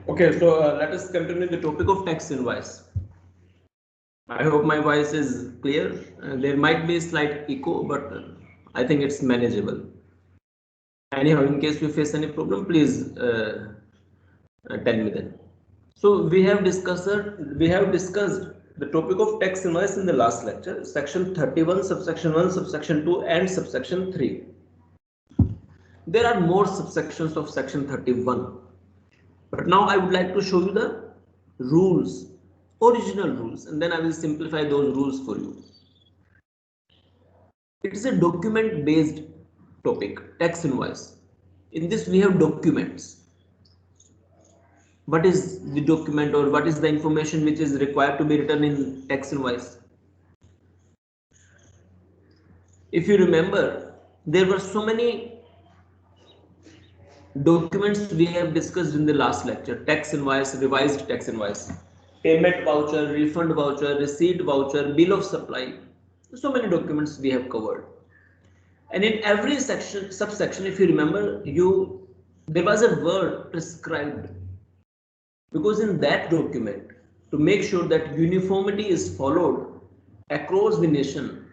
Okay, so let us continue the topic of tax invoice. I hope my voice is clear. There might be a slight echo, but I think it's manageable. Anyhow, in case you face any problem, please tell me then. So we have discussed the topic of tax invoice in the last lecture, section 31, subsection 1, subsection 2, and subsection 3. There are more subsections of section 31. But now I would like to show you the rules, original rules, and then I will simplify those rules for you. It is a document based topic, tax invoice. In this we have documents. What is the document or what is the information which is required to be written in tax invoice? If you remember, there were so many documents we have discussed in the last lecture: tax invoice, revised tax invoice, payment voucher, refund voucher, receipt voucher, bill of supply. So many documents we have covered. And in every section, subsection, if you remember, there was a word prescribed, because in that document, to make sure that uniformity is followed across the nation,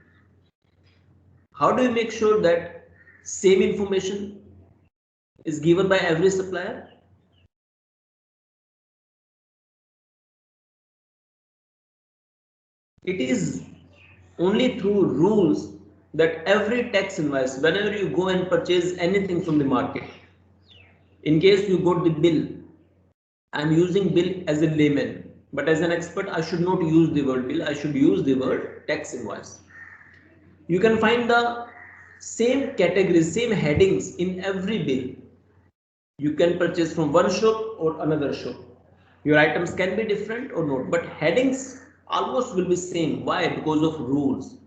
how do you make sure that same information is given by every supplier? It is only through rules that every tax invoice, whenever you go and purchase anything from the market, in case you got the bill, I am using bill as a layman, but as an expert, I should not use the word bill, I should use the word tax invoice. You can find the same categories, same headings in every bill. You can purchase from one shop or another shop. Your items can be different or not, but headings almost will be same. Why? Because of rules.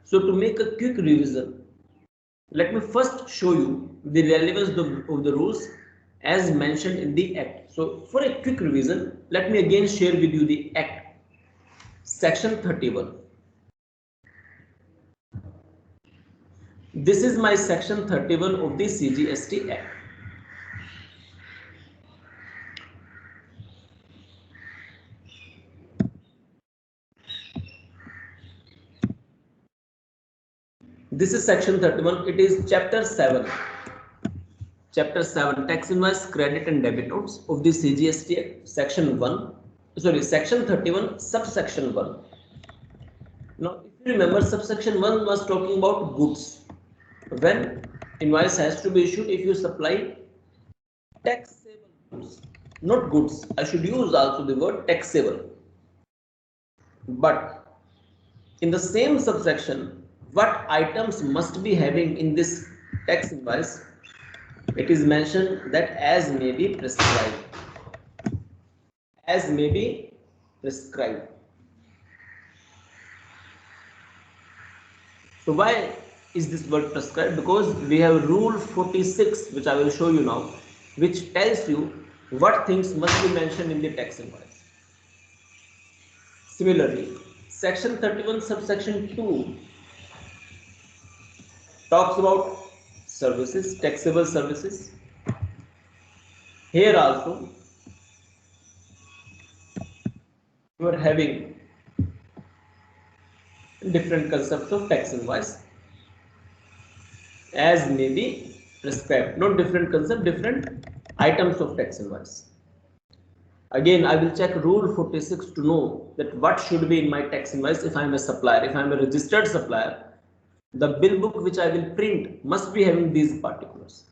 So to make a quick revision, let me first show you the relevance of the rules as mentioned in the Act. So for a quick revision, let me again share with you the Act. Section 31. This is my section 31 of the CGST Act. This is section 31. It is chapter 7. Chapter 7, tax invoice, credit and debit notes of the CGST Act, section 1. Sorry, section 31, subsection 1. Now, if you remember, subsection 1 was talking about goods. When invoice has to be issued if you supply taxable goods, not goods. I should use also the word taxable. But in the same subsection, what items must be having in this tax invoice, it is mentioned that as may be prescribed. As may be prescribed. So why is this word prescribed? Because we have rule 46, which I will show you now, which tells you what things must be mentioned in the tax invoice. Similarly, section 31 subsection 2 talks about services, taxable services. Here also you are having different concepts of tax invoice as may be prescribed. Not different concept, different items of tax invoice. Again, I will check rule 46 to know that what should be in my tax invoice if I am a supplier. If I am a registered supplier, the bill book which I will print must be having these particulars.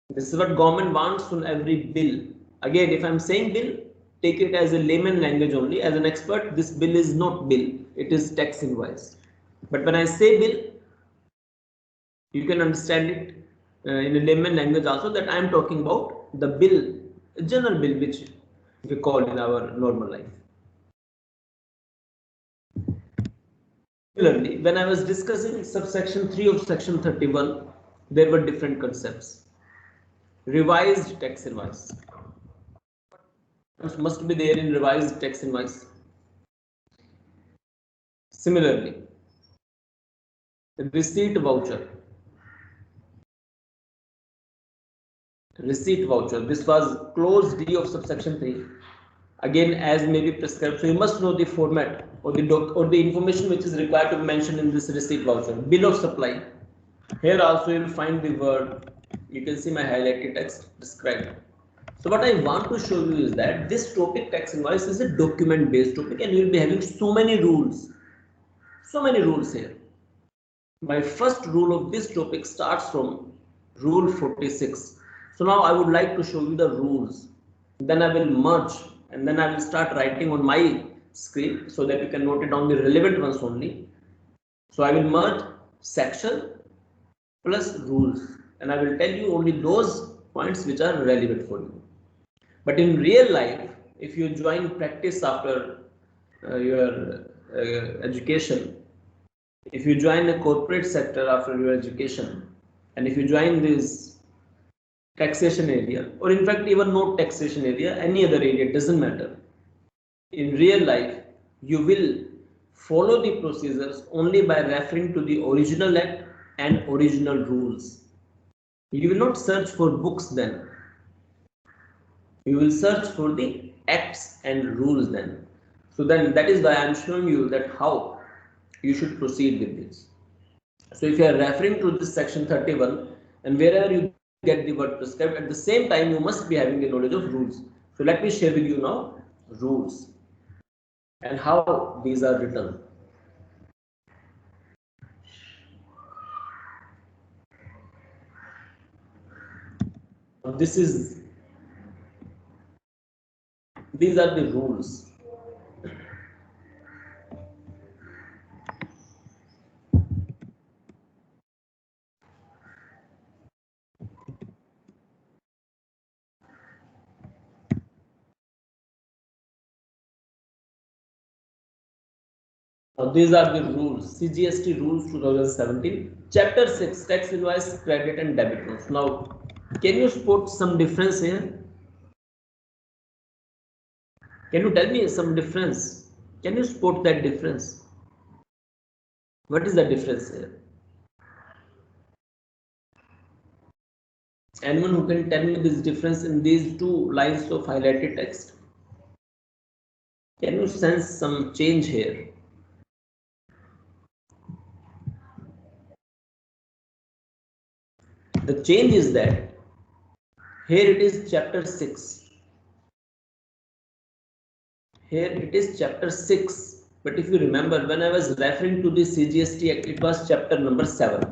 This is what government wants on every bill. Again, if I am saying bill, take it as a layman language only. As an expert, this bill is not bill, it is tax invoice. But when I say bill, you can understand it in a layman language also, that I am talking about the bill, general bill which we call in our normal life. Similarly, when I was discussing subsection 3 of section 31, there were different concepts. Revised tax invoice. Must be there in revised tax invoice. Similarly, receipt voucher. receipt voucher. This was clause D of subsection 3. Again, as may be prescribed. So you must know the format or the information which is required to be mentioned in this receipt voucher. Bill of supply. Here also you will find the word. You can see my highlighted text described. So what I want to show you is that this topic tax invoice is a document based topic and you will be having so many rules. So many rules here. My first rule of this topic starts from rule 46. So now I would like to show you the rules. Then I will merge and then I will start writing on my screen so that you can note it down the relevant ones only. So I will merge section plus rules and I will tell you only those points which are relevant for you. But in real life, if you join practice after your education, if you join a corporate sector after your education, and if you join this taxation area, or in fact even no taxation area, any other area, doesn't matter. In real life, you will follow the procedures only by referring to the original act and original rules. You will not search for books then. You will search for the acts and rules then. So then that is why I am showing you that how you should proceed with this. So if you are referring to this section 31 and wherever you get the word prescribed, at the same time you must be having the knowledge of rules. So let me share with you now rules and how these are written. These are the rules. These are the rules, CGST rules 2017, chapter 6, tax invoice, credit and debit notes. Now, can you spot some difference here? Can you tell me some difference? Can you spot that difference? What is the difference here? Anyone who can tell me this difference in these two lines of highlighted text? Can you sense some change here? The change is that here it is chapter 6. Here it is chapter 6. But if you remember, when I was referring to the CGST Act, it was chapter number 7.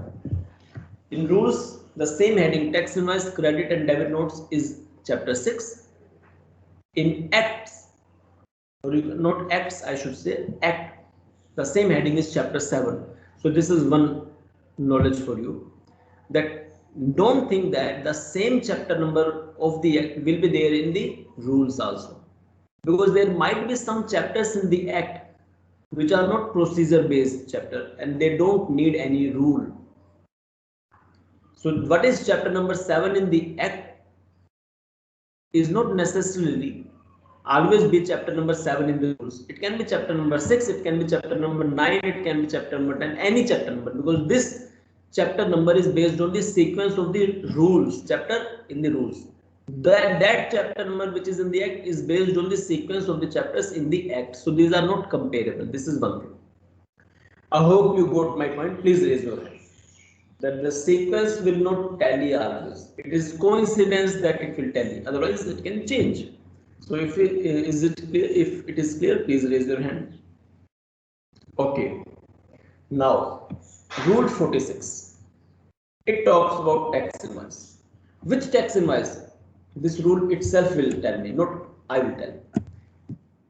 In rules, the same heading, tax invoice, credit and debit notes, is chapter 6. In acts, or not acts, I should say, act, the same heading is chapter 7. So this is one knowledge for you, that don't think that the same chapter number of the act will be there in the rules also, because there might be some chapters in the act which are not procedure based chapter and they don't need any rule. So what is chapter number 7 in the act is not necessarily always be chapter number 7 in the rules. It can be chapter number 6, it can be chapter number 9, it can be chapter number 10, any chapter number, because this chapter number is based on the sequence of the rules, chapter in the rules. That chapter number which is in the act is based on the sequence of the chapters in the act. So these are not comparable. This is one thing. I hope you got my point. Please raise your hand. That the sequence will not tally always. It is coincidence that it will tally. Otherwise, it can change. So if it is clear? If it is clear, please raise your hand. Okay. Now, rule 46. It talks about tax invoice. Which tax invoice? This rule itself will tell me, not I will tell.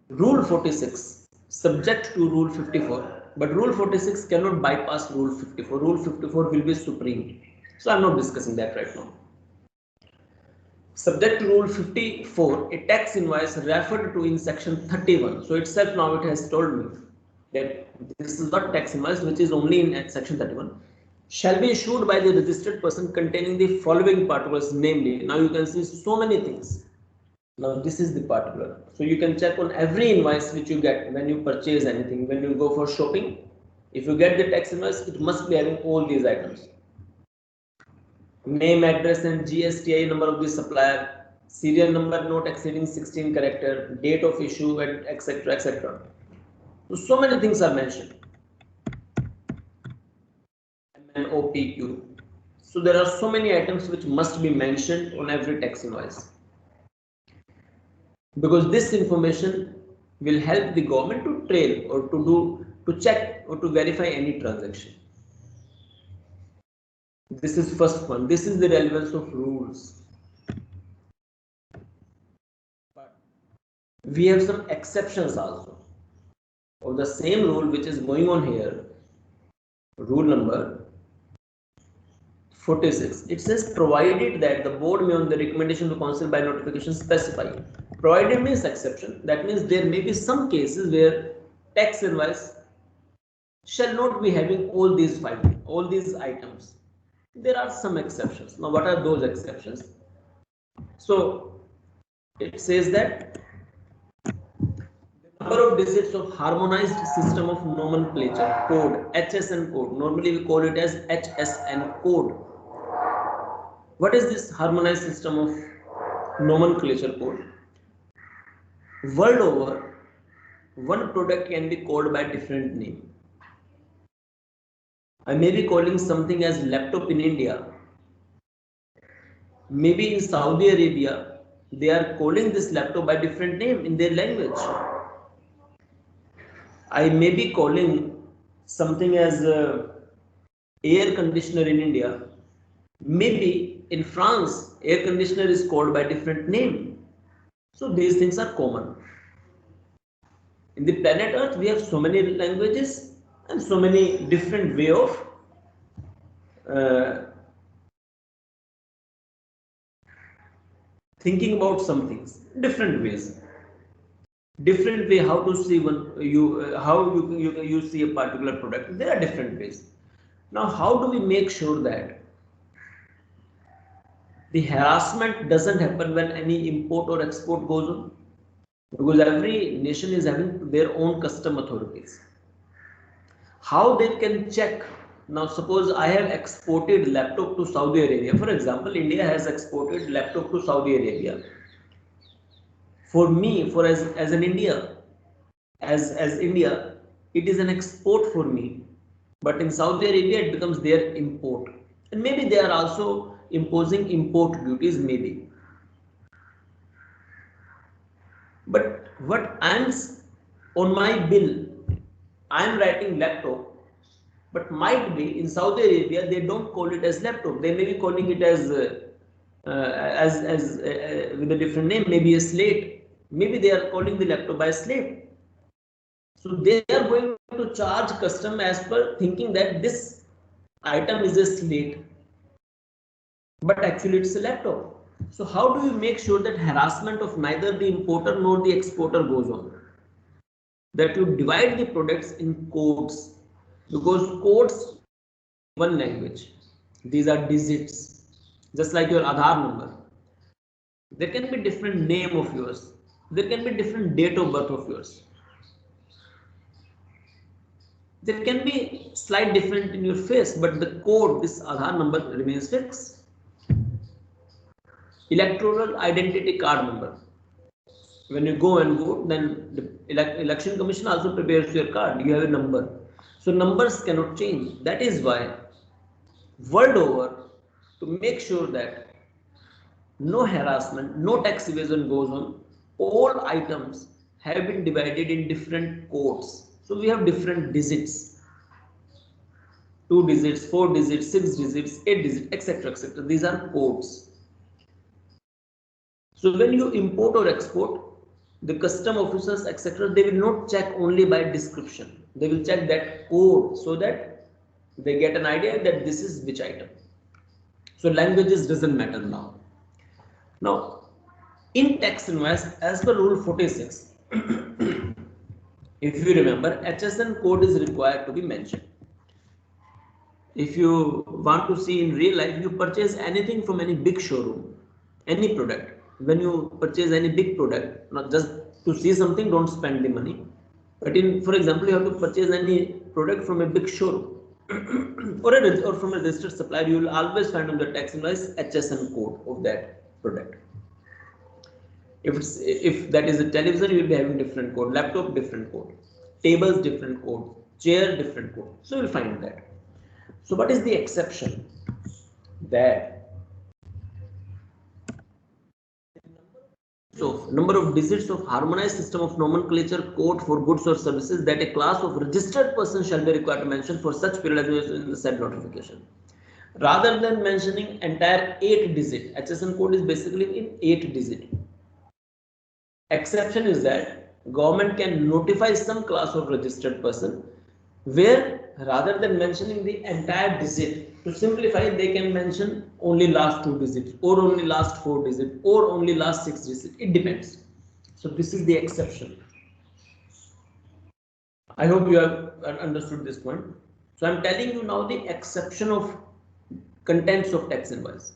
Rule 46, subject to rule 54, but rule 46 cannot bypass rule 54. Rule 54 will be supreme. So I'm not discussing that right now. Subject to rule 54, a tax invoice referred to in section 31. So itself now it has told me that this is not tax invoice which is only in section 31. Shall be issued by the registered person containing the following particulars, namely, now you can see so many things. Now this is the particular. So you can check on every invoice which you get when you purchase anything, when you go for shopping. If you get the tax invoice, it must be having all these items. name, address and GSTI number of the supplier, serial number not exceeding 16 character, date of issue, and etc. etc. So many things are mentioned. MNOPQ. So there are so many items which must be mentioned on every tax invoice, because this information will help the government to trail or to check or to verify any transaction. This is first one. This is the relevance of rules. But we have some exceptions also of the same rule which is going on here. Rule number 46. It says provided that the board may on the recommendation of the council by notification specify. Provided means exception. That means there may be some cases where tax invoice shall not be having all these items. There are some exceptions. Now what are those exceptions? So it says that the number of digits of harmonized system of nomenclature code, HSN code, normally we call it as HSN code. What is this harmonized system of nomenclature code? World over, one product can be called by different name. I may be calling something as laptop in India. Maybe in Saudi Arabia, they are calling this laptop by different name in their language. I may be calling something as air conditioner in India. Maybe in France, air conditioner is called by different name. So these things are common. In the planet Earth, we have so many languages and so many different way of thinking about some things, different ways, different way how to see how you see a particular product. There are different ways. Now, how do we make sure that the harassment doesn't happen when any import or export goes on? Because every nation is having their own custom authorities. How they can check? Now suppose I have exported laptop to Saudi Arabia. For example, India has exported laptop to Saudi Arabia. For me, as an India, as India, it is an export for me. But in Saudi Arabia, it becomes their import. And maybe they are also imposing import duties, maybe. But what on my bill, I am writing laptop, but might be in Saudi Arabia they don't call it as laptop. They may be calling it as with a different name, maybe a slate. Maybe they are calling the laptop by a slate. So they are going to charge custom as per thinking that this item is a slate, but actually it's a laptop. So how do you make sure that harassment of neither the importer nor the exporter goes on? That you divide the products in codes, because codes one language. These are digits, just like your Aadhaar number. There can be different name of yours. There can be different date of birth of yours. There can be slight different in your face, but the code, this Aadhaar number remains fixed. Electoral identity card number. When you go and vote, then the election commission also prepares your card. You have a number. So numbers cannot change. That is why world over, to make sure that no harassment, no tax evasion goes on, all items have been divided in different codes. So we have different digits, 2 digits, 4 digits, 6 digits, 8 digits, etc. etc. These are codes. So when you import or export, the custom officers, etc., they will not check only by description. They will check that code so that they get an idea that this is which item. So languages doesn't matter now. Now, in tax invoice, as per rule 46, if you remember, HSN code is required to be mentioned. If you want to see in real life, you purchase anything from any big showroom, any product. When you purchase any big product, not just to see something, don't spend the money. But for example, you have to purchase any product from a big showroom. or from a registered supplier, you will always find on the tax invoice HSN code of that product. If that is a television, you will be having different code, laptop different code, tables different code, chair different code. So you will find that. So what is the exception? That number of digits of harmonized system of nomenclature code for goods or services that a class of registered person shall be required to mention for such period as in the said notification. Rather than mentioning entire 8-digit, HSN code is basically in 8-digit. Exception is that government can notify some class of registered person where rather than mentioning the entire digit, to simplify, they can mention only last 2 digits or only last 4 digits or only last 6 digits. It depends. So this is the exception. I hope you have understood this point. So I'm telling you now the exception of contents of tax invoice.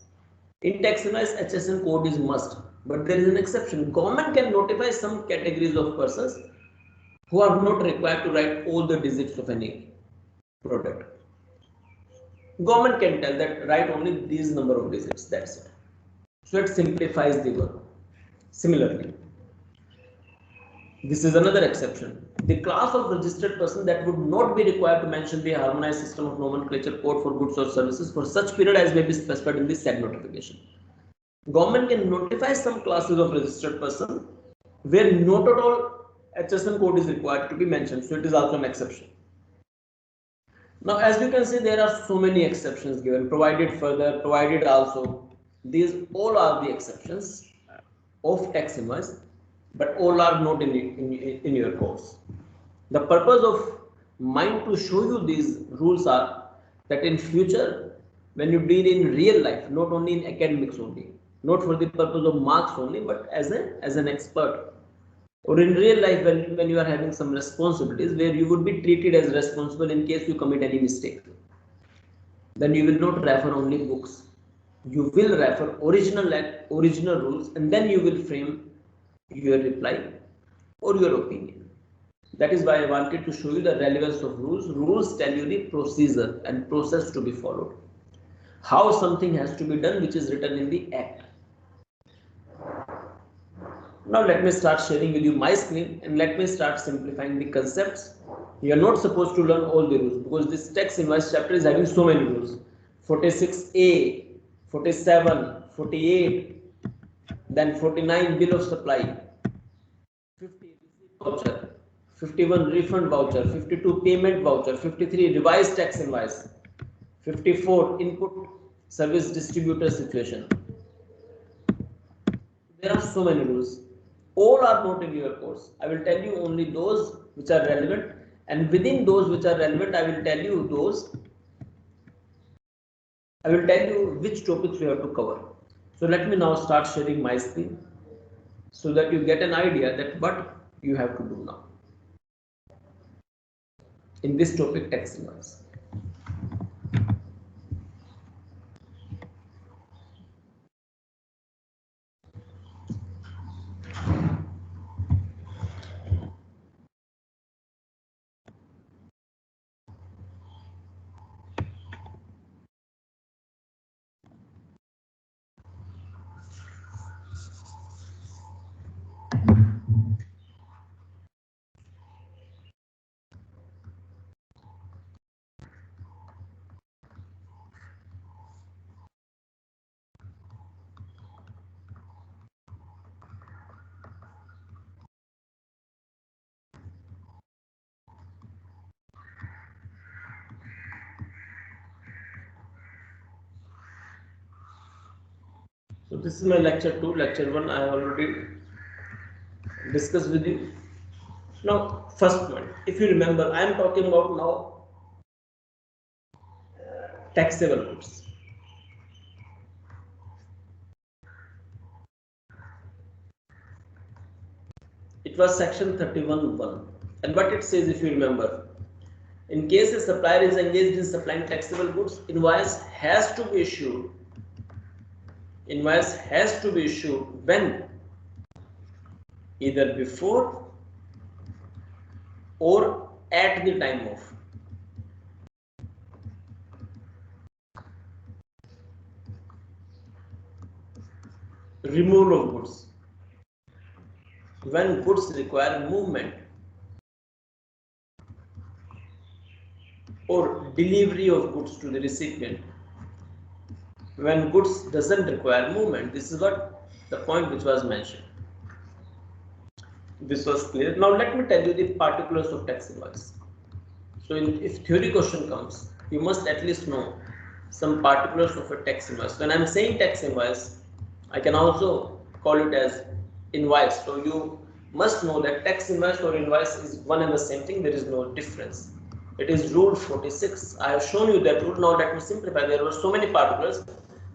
In tax invoice, HSN code is must, but there is an exception. Government can notify some categories of persons who are not required to write all the digits of any product. Government can tell that write only these number of digits, that's it. So it simplifies the work. Similarly, this is another exception. The class of registered person that would not be required to mention the harmonized system of nomenclature code for goods or services for such period as may be specified in the said notification. Government can notify some classes of registered person where not at all HSN code is required to be mentioned. So it is also an exception. Now, as you can see, there are so many exceptions given, provided further, provided also. These all are the exceptions of tax invoice, but all are not in your course. The purpose of mine to show you these rules are that in future, when you deal in real life, not only in academics only, not for the purpose of marks only, but as an expert, or in real life when you are having some responsibilities where you would be treated as responsible in case you commit any mistake, then you will not refer only books. You will refer original rules, and then you will frame your reply or your opinion. That is why I wanted to show you the relevance of rules. Rules tell you the procedure and process to be followed. How something has to be done which is written in the act. Now let me start sharing with you my screen and let me start simplifying the concepts. You are not supposed to learn all the rules because this tax invoice chapter is having so many rules. 46A, 47, 48, then 49 bill of supply, 50 voucher, 51 refund voucher, 52 payment voucher, 53 revised tax invoice, 54 input service distributor situation. There are so many rules. All are not in your course. I will tell you only those which are relevant, and within those which are relevant, I will tell you which topics you have to cover. So let me now start sharing my screen so that you get an idea that what you have to do now in this topic tax invoice. So this is my lecture 2, lecture 1 I have already discussed with you. Now first point, if you remember, I am talking about now taxable goods. It was section 31(1), and what it says, if you remember, in case a supplier is engaged in supplying taxable goods, invoice has to be issued. Invoice has to be issued when? Either before or at the time of. removal of goods. When goods require movement or delivery of goods to the recipient, when goods doesn't require movement, this is what the point which was mentioned. This was clear. Now let me tell you the particulars of tax invoice. So if theory question comes, you must at least know some particulars of a tax invoice. When I am saying tax invoice, I can also call it as invoice. So you must know that tax invoice or invoice is one and the same thing. There is no difference. It is rule 46. I have shown you that rule. Now let me simplify. There were so many particulars,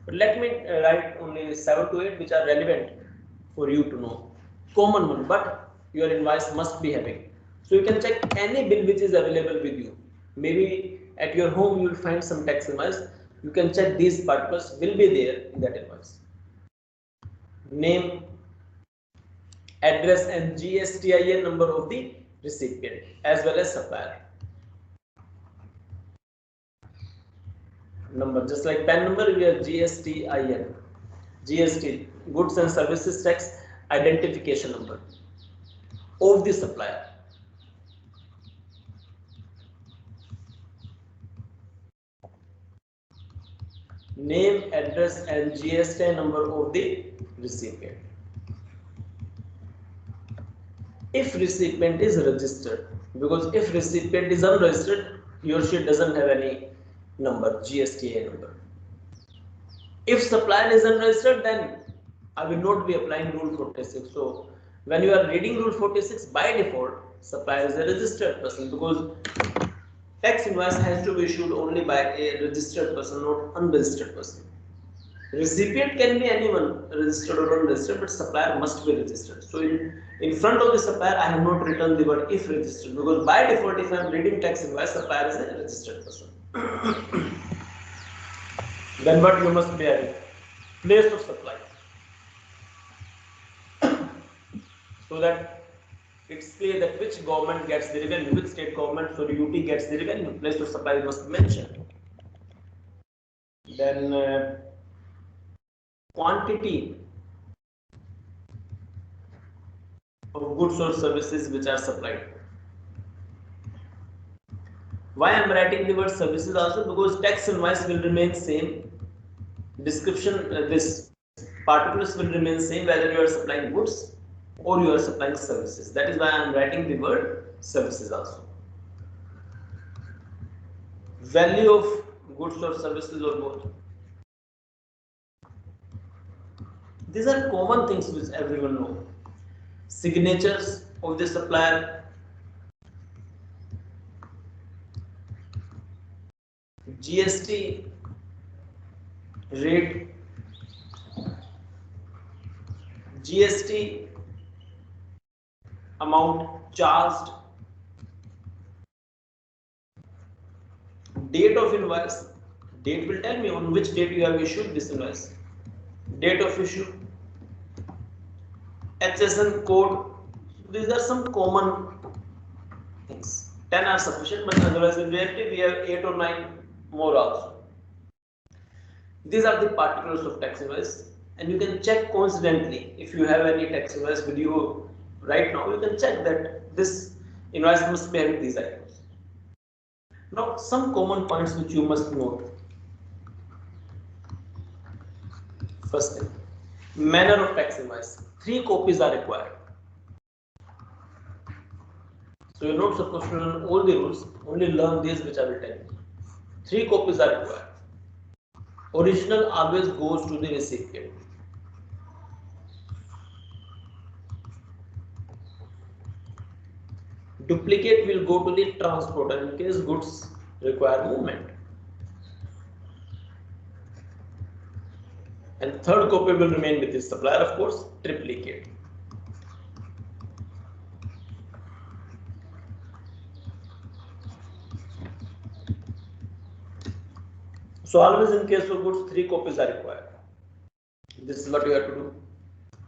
but let me write only 7 to 8 which are relevant for you to know. Common one, but your invoice must be having. So you can check any bill which is available with you. Maybe at your home you will find some tax invoice. You can check these particulars will be there in that invoice. Name, address and GSTIN number of the recipient as well as supplier. Number, just like PAN number, we have GSTIN, GST, goods and services tax identification number of the supplier. Name, address and GST number of the recipient. If recipient is registered, because if recipient is unregistered, he or she doesn't have any number, GSTA number. If supplier is unregistered, then I will not be applying rule 46. So when you are reading rule 46, by default, supplier is a registered person, because tax invoice has to be issued only by a registered person, not unregistered person. Recipient can be anyone, registered or unregistered, but supplier must be registered. So in front of the supplier, I have not written the word if registered, because by default, if I am reading tax invoice, supplier is a registered person. Then what you must be having? Place of supply. So that it's clear that which government gets the revenue, which state government, so UT gets the revenue, place of supply must be mentioned. Then quantity of goods or services which are supplied. Why I am writing the word services also? Because tax invoice will remain same. Description, this particulars will remain same whether you are supplying goods or you are supplying services. That is why I am writing the word services also. Value of goods or services or both. These are common things which everyone knows. Signatures of the supplier, GST rate, GST amount charged, date of invoice. Date will tell me on which date you have issued this invoice. Date of issue, HSN code. These are some common things. 10 are sufficient, but otherwise in reality we have 8 or 9 more also. These are the particulars of tax invoice, and you can check coincidentally if you have any tax invoice with you right now. You can check that this invoice must be having these items. Now, some common points which you must note. First thing, manner of tax invoice. 3 copies are required. So you're not supposed to learn all the rules, only learn these which I will tell you. 3 copies are required. Original always goes to the recipient. Duplicate will go to the transporter in case goods require movement. And third copy will remain with the supplier, of course, triplicate. So always in case of goods, 3 copies are required. This is what you have to do.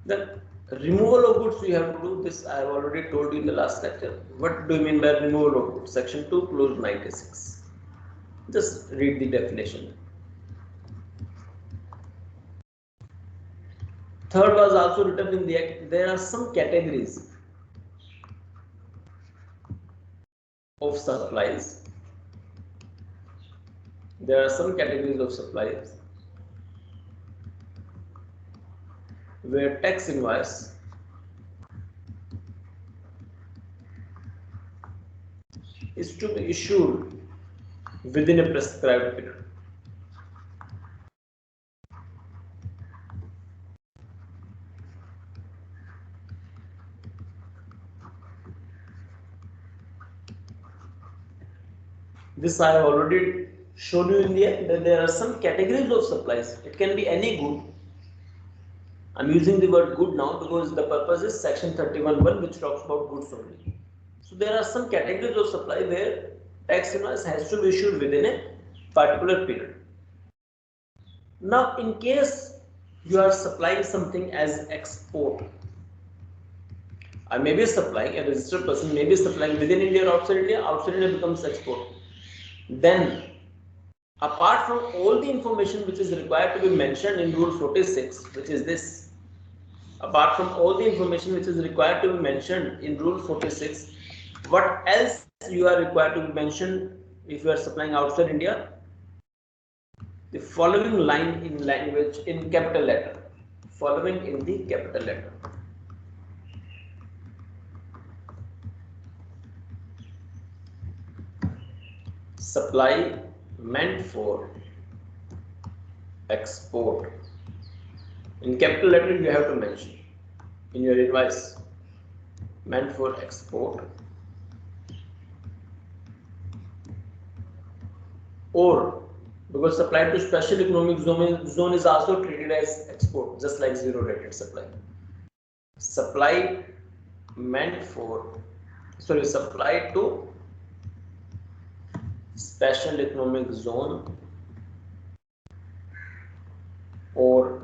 Then removal of goods you have to do. This I have already told you in the last lecture. What do you mean by removal of goods? Section 2, clause 96. Just read the definition. Third was also written in the act. There are some categories of supplies. There are some categories of supplies where tax invoice is to be issued within a prescribed period. This I have already shown you in the end that there are some categories of supplies. It can be any good. I'm using the word good now because the purpose is section 31(1) which talks about goods only. So there are some categories of supply where tax invoice has to be issued within a particular period. Now in case you are supplying something as export, I may be supplying, a registered person may be supplying within India or outside India becomes export. Then apart from all the information which is required to be mentioned in rule 46, which is this, apart from all the information which is required to be mentioned in rule 46, what else you are required to be mentioned if you are supplying outside India? The following line in language in capital letter, following in the capital letter. Supply meant for export. In capital letter you have to mention in your invoice, meant for export, or because supplied to special economic zone is also treated as export, just like zero rated supply. Supply meant for, supplied to special economic zone or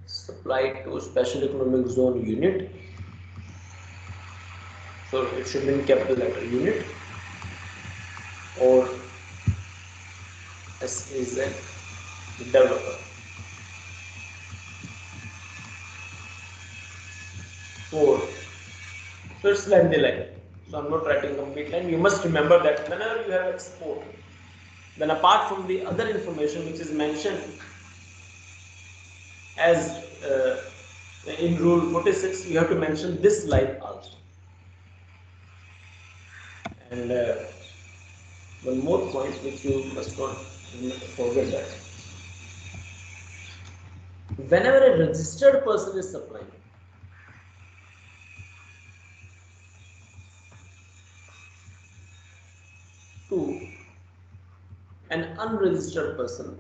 supplied to special economic zone unit. So it should be in capital letter, unit, or SEZ developer. Four. So it's lengthy line. So I'm not writing complete line. You must remember that whenever you have export, then apart from the other information which is mentioned as in rule 46, you have to mention this line also. And one more point which you must not forget, that whenever a registered person is supplying, to an unregistered person.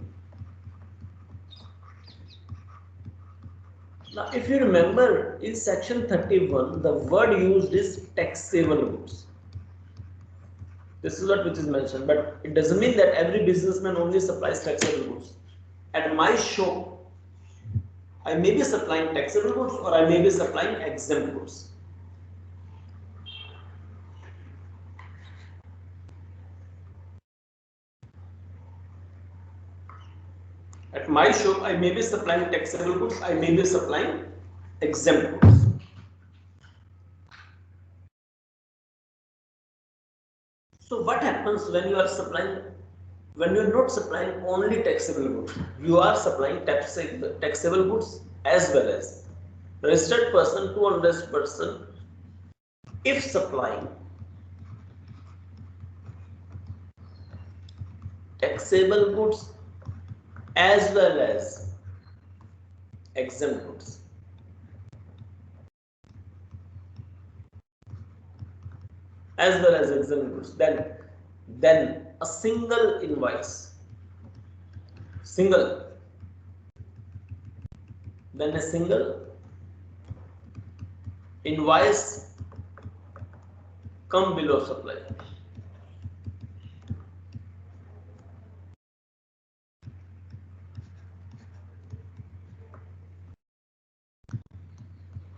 Now, if you remember in section 31, the word used is taxable goods. This is what which is mentioned, but it doesn't mean that every businessman only supplies taxable goods. At my shop, I may be supplying taxable goods or I may be supplying exempt goods. At my shop, I may be supplying taxable goods, I may be supplying exempt goods. So what happens when you are supplying, when you are not supplying only taxable goods, you are supplying taxable goods as well as registered person to unregistered person. If supplying taxable goods as well as exempt goods, then a single invoice, then a single invoice come below supply.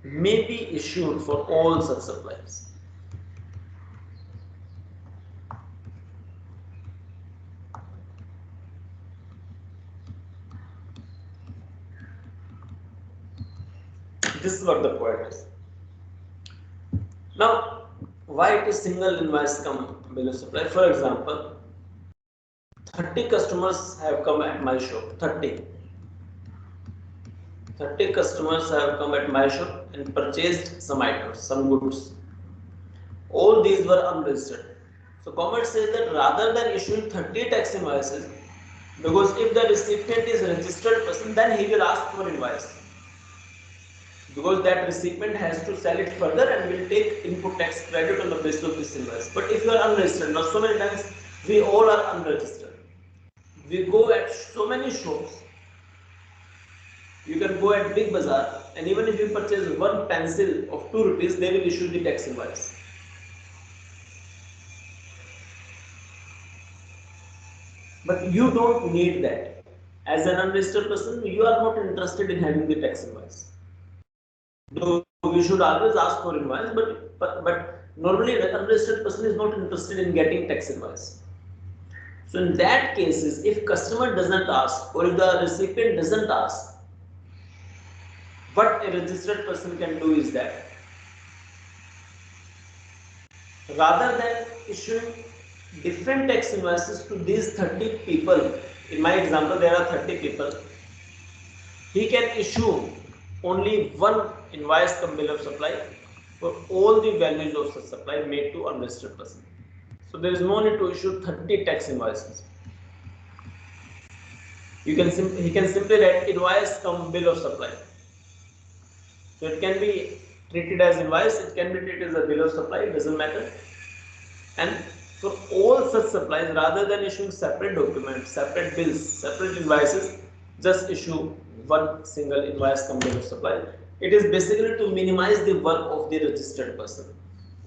May be issued for all such suppliers. This is what the point is. Now, why it is single invoice come bill of supply? For example, 30 customers have come at my shop. 30 customers have come at my shop and purchased some items, some goods. All these were unregistered. So government says that rather than issuing 30 tax invoices, because if the recipient is a registered person, then he will ask for invoice, because that recipient has to sell it further and will take input tax credit on the basis of this invoice. But if you are unregistered, now so many times we all are unregistered. We go at so many shops. You can go at Big Bazaar, and even if you purchase one pencil of 2 rupees, they will issue the tax invoice. But you don't need that. As an unregistered person, you are not interested in having the tax invoice. Though we should always ask for invoice, but normally the unregistered person is not interested in getting tax invoice. So in that cases, if customer doesn't ask, or if the recipient doesn't ask, what a registered person can do is that rather than issuing different tax invoices to these 30 people, in my example there are 30 people, he can issue only one invoice cum bill of supply for all the values of such supply made to unregistered person. So there is no need to issue 30 tax invoices. He can simply write invoice cum bill of supply. So it can be treated as invoice, it can be treated as a bill of supply, it doesn't matter. And for all such supplies, rather than issuing separate documents, separate bills, separate invoices, just issue one single invoice cum bill of supply. It is basically to minimize the work of the registered person,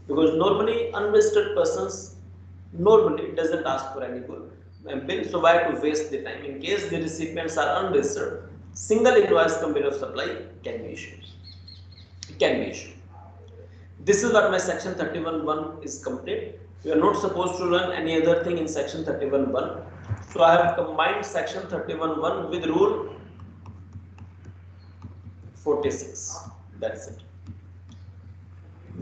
because normally unregistered persons normally doesn't ask for any bill. So why to waste the time? In case the recipients are unregistered, single invoice cum bill of supply can be issued. It can be issued. This is what my section 31.1 is complete. We are not supposed to learn any other thing in section 31.1. So I have combined section 31.1 with rule 46. That's it.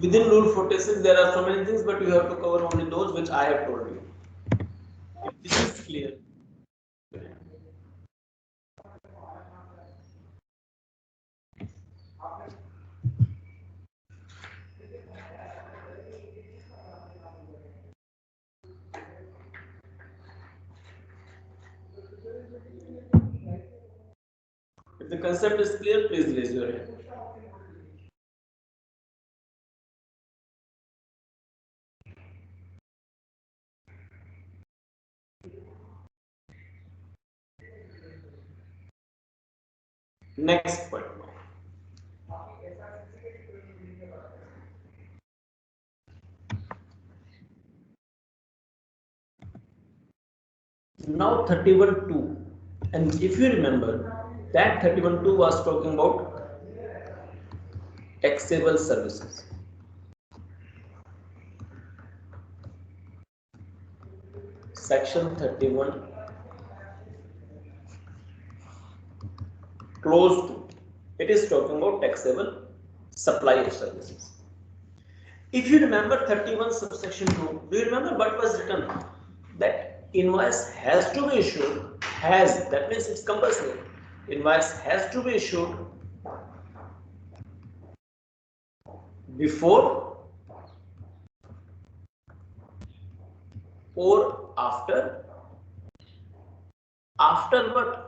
Within rule 46 there are so many things, but you have to cover only those which I have told you. If this is clear. If the concept is clear, please raise your hand. Next point. Now 31.2, and if you remember that 31.2 was talking about taxable services. Section 31 close to, it is talking about taxable supply of services. If you remember 31 subsection 2, do you remember what was written? That invoice has to be issued, that means it's compulsory. Invoice has to be issued before or after. After what?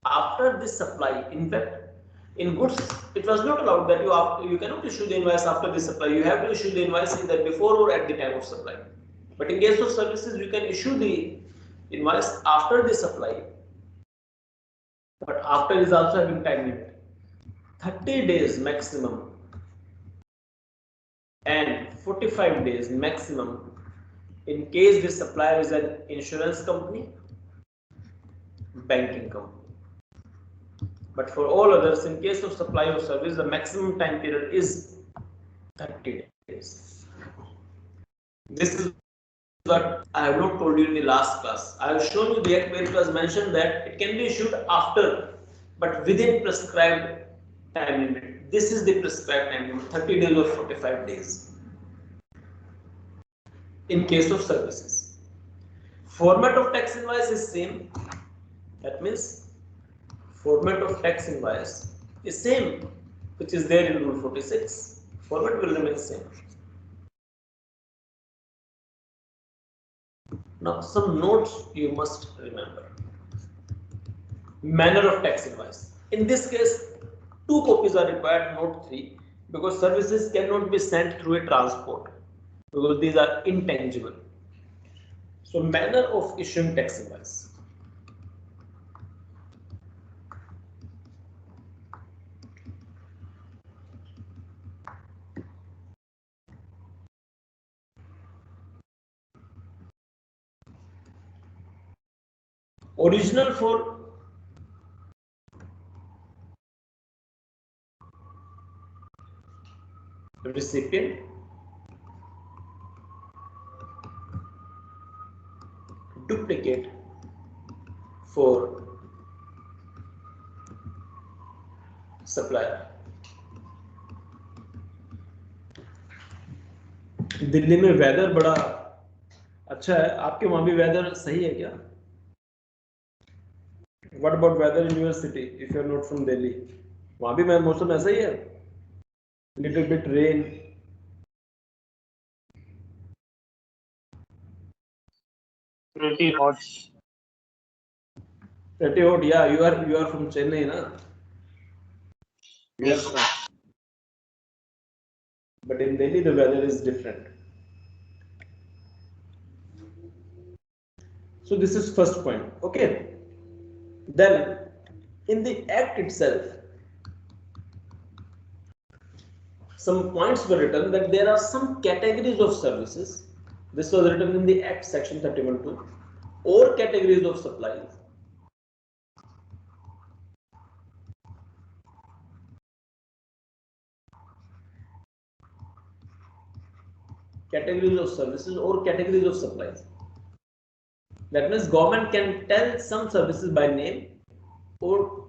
After this supply. In fact, in goods, it was not allowed that you cannot issue the invoice after the supply. You have to issue the invoice either before or at the time of supply. But in case of services, you can issue the invoice after the supply. But after is also having time limit. 30 days maximum and 45 days maximum in case the supplier is an insurance company, banking company. But for all others, in case of supply of service, the maximum time period is 30 days. This is what I have not told you in the last class. I have shown you the act where it was mentioned that it can be issued after, but within prescribed time limit. This is the prescribed time, 30 days or 45 days in case of services. Format of tax invoice is same. That means format of tax invoice is same, which is there in Rule 46. Format will remain same. Now, some notes you must remember. Manner of tax invoice. In this case, 2 copies are required, not 3, because services cannot be sent through a transport, because these are intangible. So, manner of issuing tax invoice. Original for recipient, duplicate for supplier. Delhi में weather बड़ा अच्छा है, आपके वहां भी weather सही है क्या? What about weather in your city if you are not from Delhi? वहां भी मौसम ऐसा ही है, little bit rain. Pretty hot. Pretty hot, yeah. You are from Chennai, na? Yes, sir. But in Delhi the weather is different. So this is first point. Okay. Then in the act itself, some points were written that there are some categories of services. This was written in the Act section 31(2), or categories of supplies. Categories of services or categories of supplies. That means government can tell some services by name, or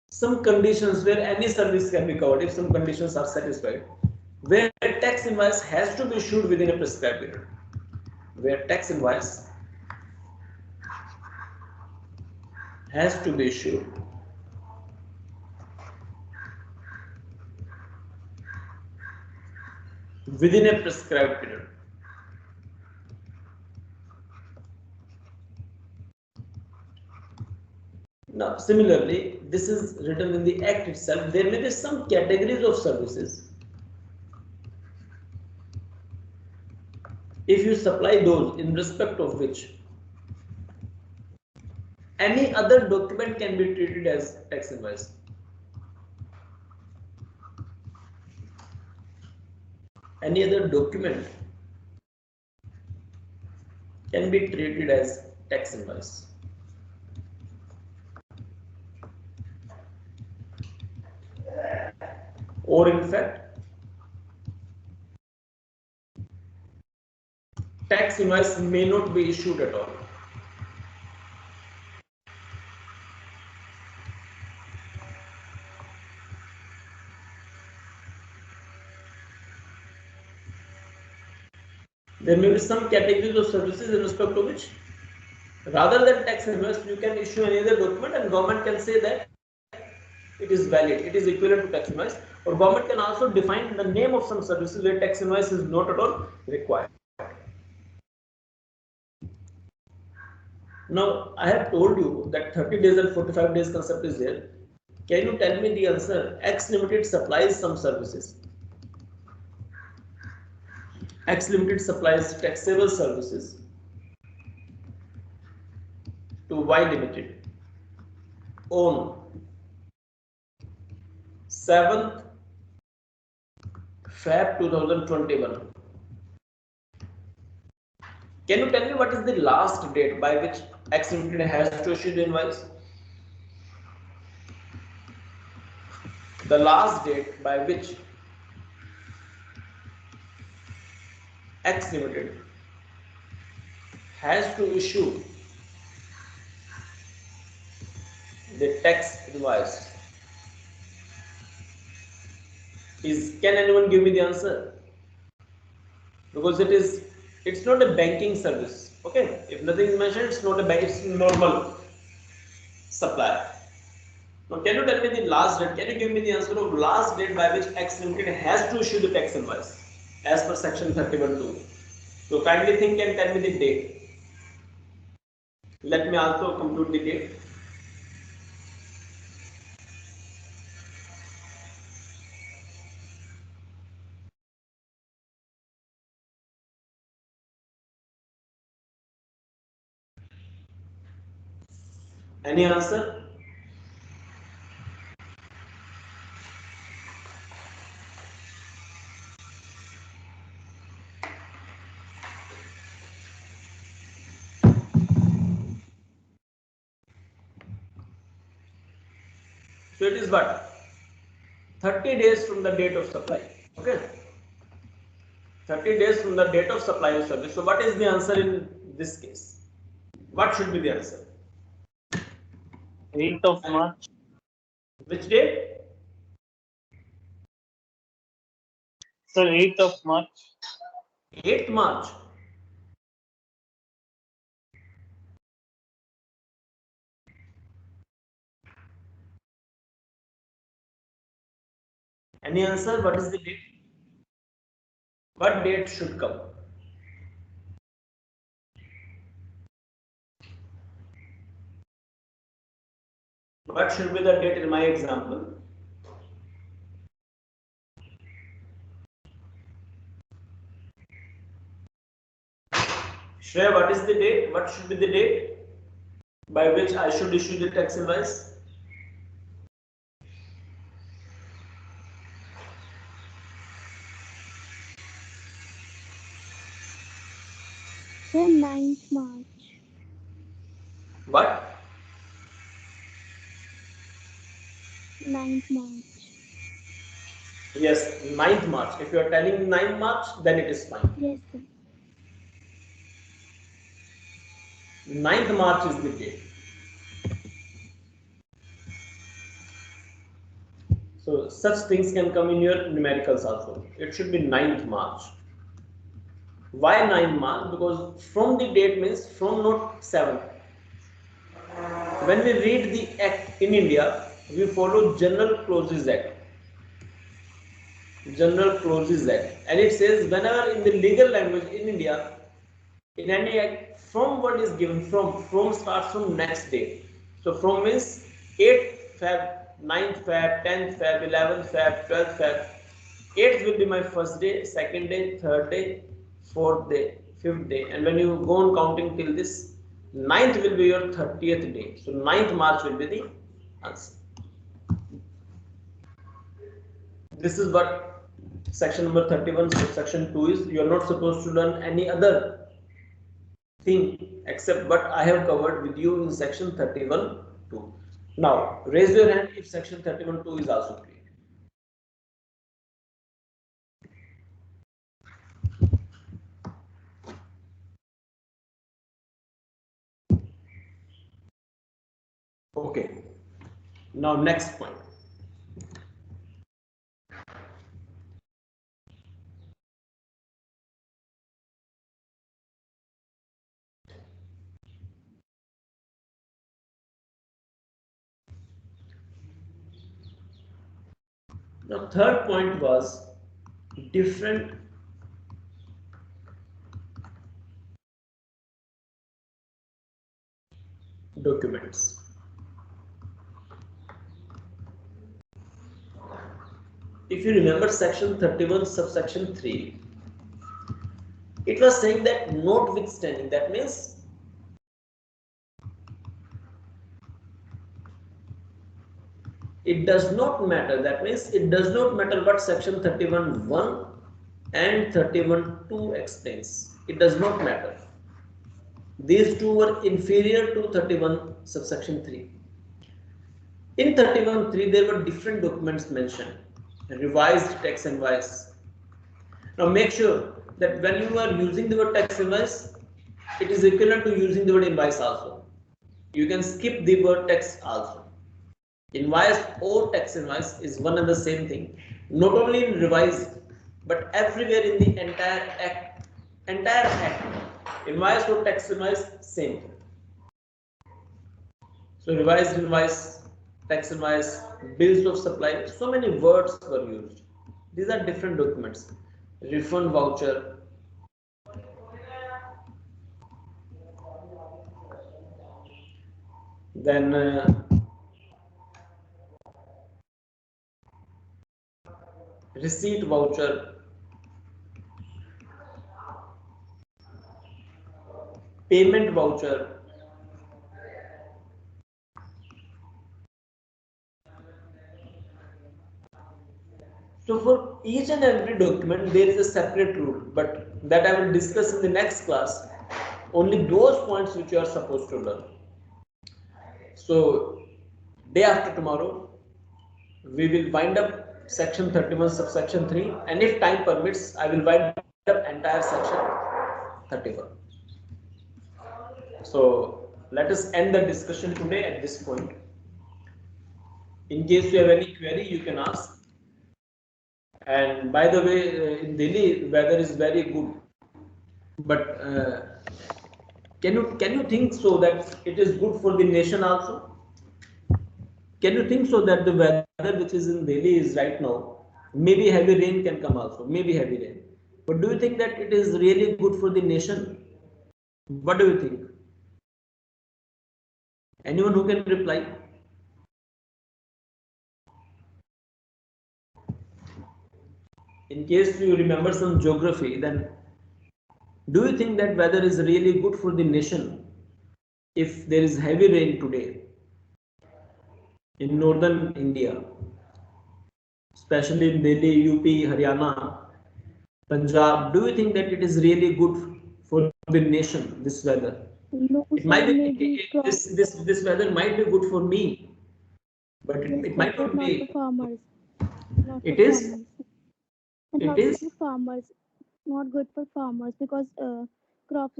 some conditions where any service can be covered if some conditions are satisfied, where a tax invoice has to be issued within a prescribed period. Where tax invoice has to be issued within a prescribed period. Now, similarly, this is written in the Act itself. There may be some categories of services. If you supply those in respect of which any other document can be treated as tax invoice. Any other document can be treated as tax invoice. Or in fact, tax invoice may not be issued at all. There may be some categories of services in respect to which, rather than tax invoice, you can issue any other document and government can say that it is valid, it is equivalent to tax invoice, or government can also define the name of some services where tax invoice is not at all required. Now, I have told you that 30 days and 45 days concept is there. Can you tell me the answer? X Limited supplies some services. X Limited supplies taxable services to Y Limited on 7th Feb 2021. Can you tell me what is the last date by which X Limited has to issue the invoice? The last date by which X Limited has to issue the tax invoice Can anyone give me the answer? Because it's not a banking service. Okay, if nothing is mentioned, it's not a bank, it's normal supply. Now, can you tell me the last date? Can you give me the answer of last date by which X Limited has to issue the tax invoice as per section 31(2)? So kindly think and tell me the date. Let me also compute the date. Any answer? So it is what? 30 days from the date of supply. Okay. 30 days from the date of supply of service. So what is the answer in this case? What should be the answer? 8th of March. Which date? Sir, 8th of March. 8th March. Any answer? What is the date? What date should come? What should be the date in my example? Shreya, what is the date? What should be the date by which I should issue the tax invoice? Sir, 9th March. What? 9th March. Yes, 9th March. If you are telling 9th March, then it is fine. Yes, sir. 9th March is the date. So such things can come in your numericals also. It should be 9th March. Why 9th March? Because from the date means from not 7th. When we read the act in India, we follow General Clauses Act. General Clauses Act. And it says whenever in the legal language in India, in any act, from what is given, from starts from next day. So from means 8th Feb, 9th Feb, 10th Feb, 11th Feb, 12th Feb. 8th will be my first day, second day, third day, fourth day, fifth day. And when you go on counting till this, 9th will be your 30th day. So 9th March will be the answer. This is what section number 31 subsection 2 is. You are not supposed to learn any other thing except what I have covered with you in section 31(2). Now raise your hand if section 31(2) is also clear. Okay. Now next point. Now third point was different documents. If you remember section 31 subsection 3, it was saying that notwithstanding, that means it does not matter, that means it does not matter what section 31(1) and 31(2) explains. It does not matter. These two were inferior to 31 subsection 3. In 31(3) there were different documents mentioned. Revised tax invoice. Now make sure that when you are using the word tax invoice, it is equivalent to using the word invoice also. You can skip the word tax also. Invoice or tax invoice is one and the same thing. not only in revise, but everywhere in the entire act. Invoice or text invoice, same. So revise, tax invoice, bills of supply, so many words were used. These are different documents. Refund voucher. Then receipt voucher, payment voucher. So for each and every document, there is a separate rule, but that I will discuss in the next class. Only those points which you are supposed to learn. So day after tomorrow, we will wind up section 31 subsection 3, and if time permits, I will wind up entire section 31. So let us end the discussion today at this point. In case you have any query, you can ask. And by the way, in Delhi, weather is very good. But can you think so that it is good for the nation also? Can you think so that the weather which is in Delhi is right now, maybe heavy rain can come also, maybe heavy rain. But do you think that it is really good for the nation? What do you think? Anyone who can reply? In case you remember some geography, then do you think that weather is really good for the nation if there is heavy rain today in northern India, especially in Delhi, UP, Haryana, Punjab? Do you think that it is really good for the nation, this weather? No, It sir, might maybe be this weather might be good for me, but yes, it sir, might but not not for be. farmers. Not for It is. farmers. And It not good is. for farmers. Not good for farmers because crops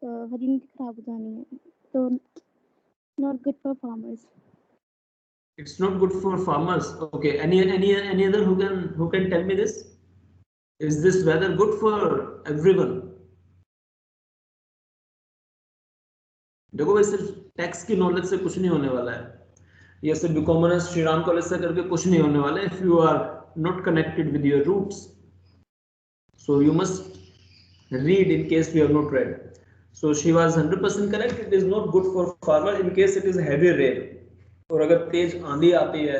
हरी नीति खराब हो जानी है. So not good for farmers. It's not good for farmers. Okay. Any other who can tell me this? Is this weather good for everyone? देखो भाई सिर्फ tax की knowledge से कुछ नहीं होने वाला है. ये सिर्फ कॉमर्स श्रीराम कॉलेज से करके कुछ नहीं होने वाला है if you are not connected with your roots. So you must read in case you have not read. So she was 100% correct. It is not good for farmer in case it is heavy rain. और अगर तेज आंधी आती है,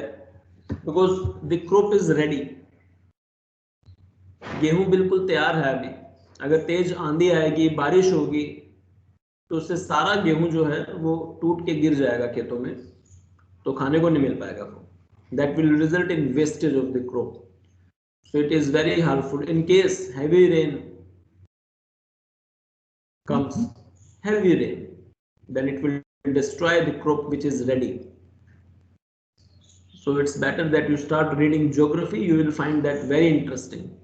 because the crop is ready. गेहूं बिल्कुल तैयार है अभी. अगर तेज आंधी आएगी, बारिश होगी, तो उससे सारा गेहूं जो है वो टूट के गिर जाएगा खेतों में, तो खाने को नहीं मिल पाएगा वो. That will result in wastage of the crop. So it is very harmful in case heavy rain comes, heavy rain, then it will destroy the crop which is ready. So it's better that you start reading geography. You will find that very interesting,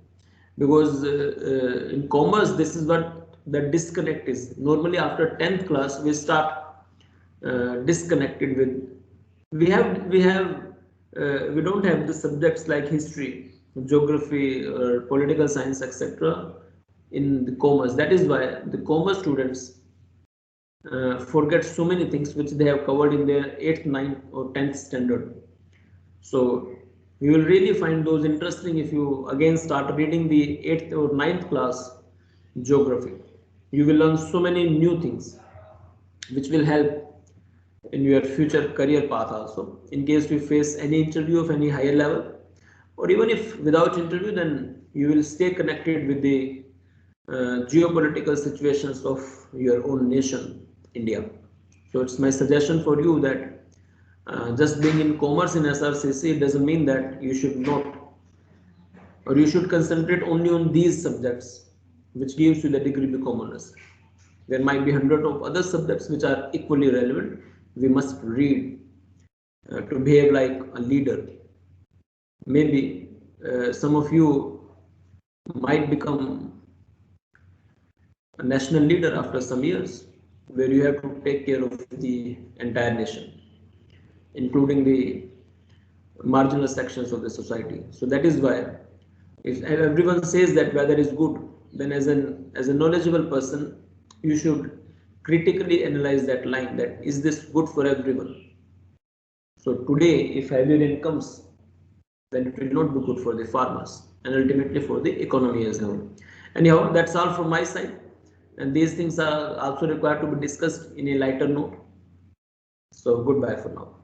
because in commerce this is what the disconnect is. Normally after 10th class we start disconnected with, we don't have the subjects like history, geography, or political science, etc. in the commerce. That is why the commerce students forget so many things which they have covered in their 8th, 9th or 10th standard. So you will really find those interesting if you again start reading the 8th or 9th class geography. You will learn so many new things which will help in your future career path also, in case you face any interview of any higher level, or even if without interview, then you will stay connected with the geopolitical situations of your own nation, India. So it's my suggestion for you that just being in commerce in SRCC doesn't mean that you should not, or you should concentrate only on these subjects which gives you the degree become honors. There might be hundreds of other subjects which are equally relevant. We must read to behave like a leader. Maybe some of you might become a national leader after some years, where you have to take care of the entire nation, including the marginal sections of the society. So that is why if everyone says that weather is good, then as a knowledgeable person, you should critically analyze that line, that is this good for everyone. So today, if heavy rain comes, then it will not be good for the farmers and ultimately for the economy as a whole. Anyhow, that's all from my side. And these things are also required to be discussed in a lighter note. So goodbye for now.